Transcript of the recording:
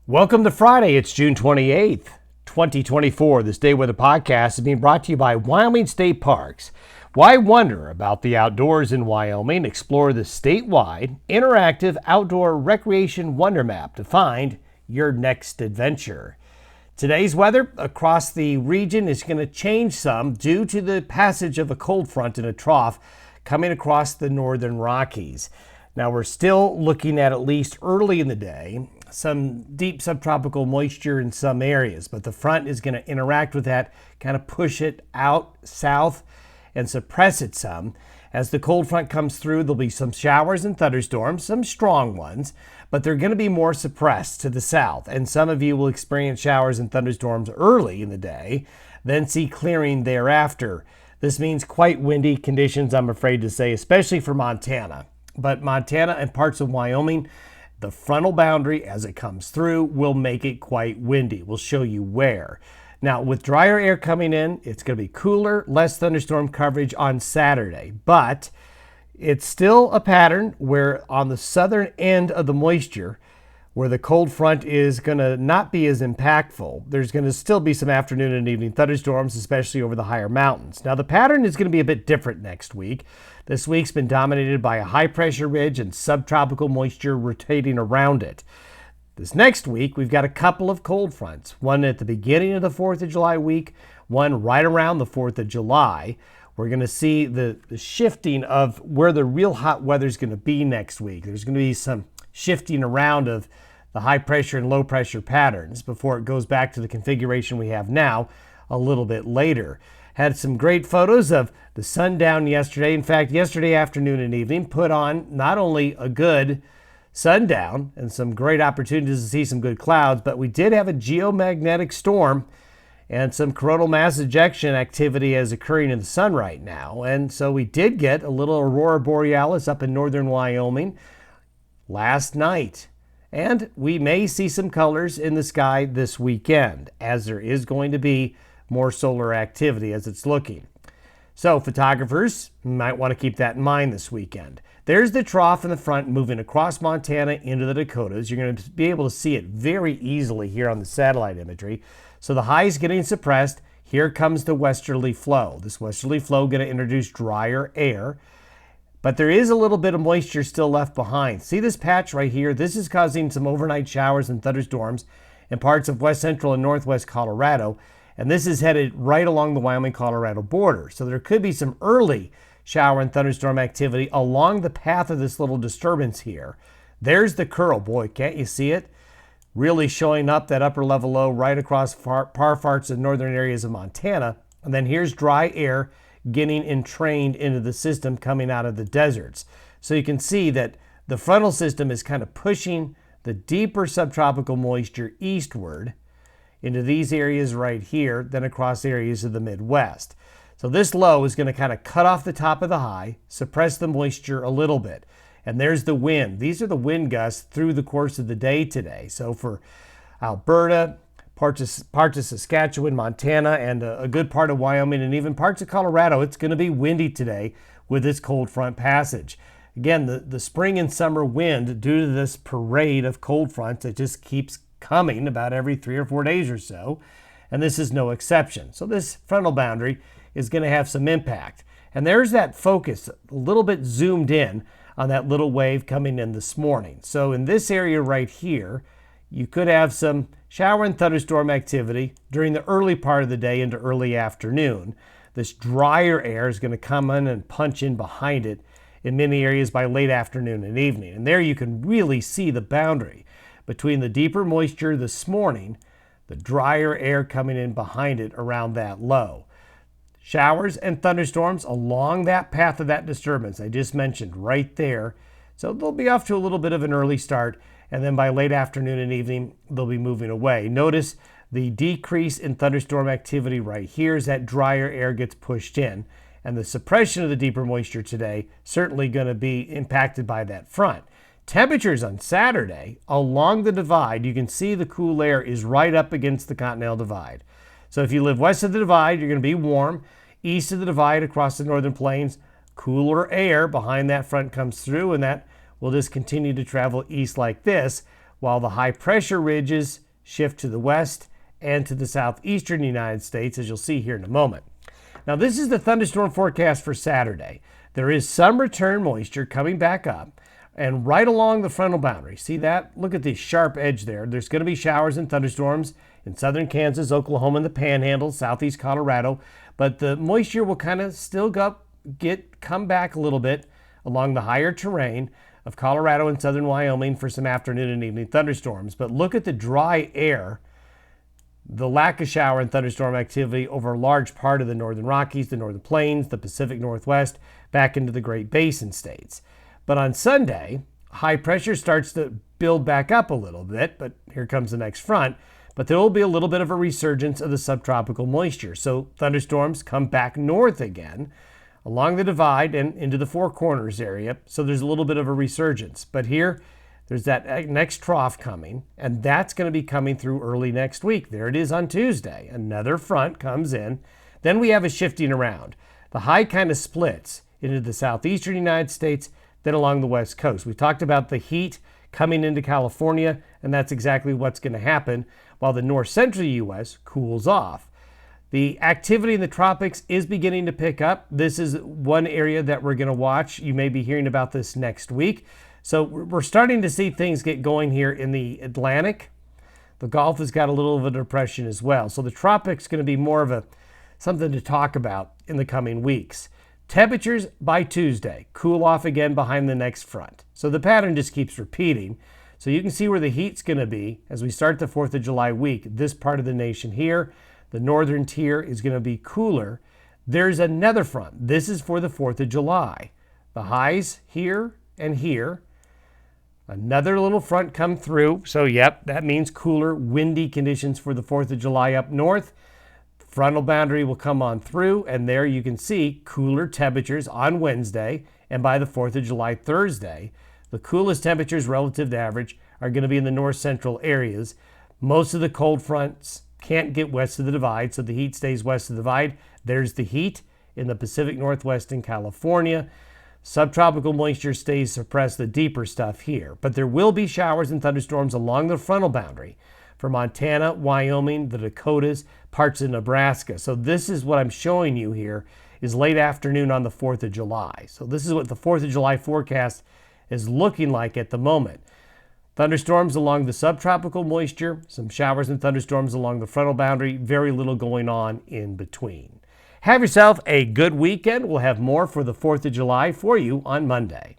Welcome to Friday. It's June 28th, 2024. This Day Weather Podcast is being brought to you by Wyoming State Parks. Why wonder about the outdoors in Wyoming? Explore the statewide interactive outdoor recreation wonder map to find your next adventure. Today's weather across the region is going to change some due to the passage of a cold front in a trough coming across the northern Rockies. Now we're still looking at least early in the day some deep subtropical moisture in some areas, but the front is going to interact with that, kind of push it out south and suppress it some. As the cold front comes through, there'll be some showers and thunderstorms, some strong ones, but they're going to be more suppressed to the south. And some of you will experience showers and thunderstorms early in the day, then see clearing thereafter. This means quite windy conditions, I'm afraid to say, especially for Montana. But Montana and parts of Wyoming, the frontal boundary as it comes through will make it quite windy. We'll show you where. Now, with drier air coming in, it's going to be cooler, less thunderstorm coverage on Saturday. But it's still a pattern where on the southern end of the moisture, where the cold front is going to not be as impactful, there's going to still be some afternoon and evening thunderstorms, especially over the higher mountains. Now, the pattern is going to be a bit different next week. This week's been dominated by a high pressure ridge and subtropical moisture rotating around it. This next week, we've got a couple of cold fronts, one at the beginning of the 4th of July week, one right around the 4th of July. We're going to see the shifting of where the real hot weather is going to be next week. There's going to be some shifting around of the high pressure and low pressure patterns before it goes back to the configuration we have now a little bit later. Had some great photos of the sundown yesterday. In fact, yesterday afternoon and evening put on not only a good sundown and some great opportunities to see some good clouds, but we did have a geomagnetic storm and some coronal mass ejection activity is occurring in the sun right now. And so we did get a little aurora borealis up in northern Wyoming last night. And we may see some colors in the sky this weekend, as there is going to be more solar activity as it's looking. So photographers might want to keep that in mind this weekend. There's the trough in the front moving across Montana into the Dakotas. You're going to be able to see it very easily here on the satellite imagery. So the high is getting suppressed. Here comes the westerly flow. This westerly flow going to introduce drier air. But there is a little bit of moisture still left behind. See this patch right here? This is causing some overnight showers and thunderstorms in parts of west central and northwest Colorado. And this is headed right along the Wyoming-Colorado border. So there could be some early shower and thunderstorm activity along the path of this little disturbance here. There's the curl. Boy, can't you see it? Really showing up that upper level low right across far parts of northern areas of Montana. And then here's dry air getting entrained into the system coming out of the deserts. So you can see that the frontal system is kind of pushing the deeper subtropical moisture eastward into these areas right here, then across areas of the Midwest. So this low is going to kind of cut off the top of the high, suppress the moisture a little bit. And there's the wind. These are the wind gusts through the course of the day today. So for Alberta, parts of Saskatchewan, Montana, and a good part of Wyoming, and even parts of Colorado, it's going to be windy today with this cold front passage. Again, the spring and summer wind, due to this parade of cold fronts that just keeps coming about every 3 or 4 days or so, and this is no exception. So this frontal boundary is going to have some impact. And there's that focus, a little bit zoomed in on that little wave coming in this morning. So in this area right here, you could have some shower and thunderstorm activity during the early part of the day into early afternoon. This drier air is going to come in and punch in behind it in many areas by late afternoon and evening. And there you can really see the boundary between the deeper moisture this morning, the drier air coming in behind it around that low. Showers and thunderstorms along that path of that disturbance I just mentioned right there. So they'll be off to a little bit of an early start, and then by late afternoon and evening, they'll be moving away. Notice the decrease in thunderstorm activity right here as that drier air gets pushed in, and the suppression of the deeper moisture today certainly going to be impacted by that front. Temperatures on Saturday along the divide, you can see the cool air is right up against the Continental Divide. So if you live west of the divide, you're going to be warm. East of the divide across the northern plains, cooler air behind that front comes through, and that will just continue to travel east like this, while the high pressure ridges shift to the west and to the southeastern United States, as you'll see here in a moment. Now, this is the thunderstorm forecast for Saturday. There is some return moisture coming back up and right along the frontal boundary. See that? Look at the sharp edge there. There's going to be showers and thunderstorms in southern Kansas, Oklahoma, and the Panhandle, southeast Colorado. But the moisture will kind of still come back a little bit along the higher terrain of Colorado and southern Wyoming for some afternoon and evening thunderstorms. But look at the dry air, the lack of shower and thunderstorm activity over a large part of the northern Rockies, the northern plains, the Pacific Northwest, back into the Great Basin states. But on Sunday, high pressure starts to build back up a little bit, but here comes the next front. But there will be a little bit of a resurgence of the subtropical moisture. So thunderstorms come back north again along the divide and into the Four Corners area. So there's a little bit of a resurgence. But here, there's that next trough coming, and that's going to be coming through early next week. There it is on Tuesday. Another front comes in. Then we have a shifting around. The high kind of splits into the southeastern United States, then along the west coast. We talked about the heat coming into California, and that's exactly what's going to happen while the north central U.S. cools off. The activity in the tropics is beginning to pick up. This is one area that we're going to watch. You may be hearing about this next week. So we're starting to see things get going here in the Atlantic. The Gulf has got a little of a depression as well. So the tropics is going to be more of something to talk about in the coming weeks. Temperatures by Tuesday cool off again behind the next front. So the pattern just keeps repeating. So you can see where the heat's going to be as we start the 4th of July week. This part of the nation here, the northern tier, is going to be cooler. There's another front. This is for the 4th of July. The highs here and here. Another little front come through. So, yep, that means cooler, windy conditions for the 4th of July up north. Frontal boundary will come on through, and there you can see cooler temperatures on Wednesday. And by the 4th of July, Thursday, the coolest temperatures relative to average are going to be in the north central areas. Most of the cold fronts can't get west of the divide, so the heat stays west of the divide. There's the heat in the Pacific Northwest and California. Subtropical moisture stays suppressed, the deeper stuff here. But there will be showers and thunderstorms along the frontal boundary for Montana, Wyoming, the Dakotas, parts of Nebraska. So this is what I'm showing you here is late afternoon on the 4th of July. So this is what the 4th of July forecast is looking like at the moment. Thunderstorms along the subtropical moisture, some showers and thunderstorms along the frontal boundary, very little going on in between. Have yourself a good weekend. We'll have more for the 4th of July for you on Monday.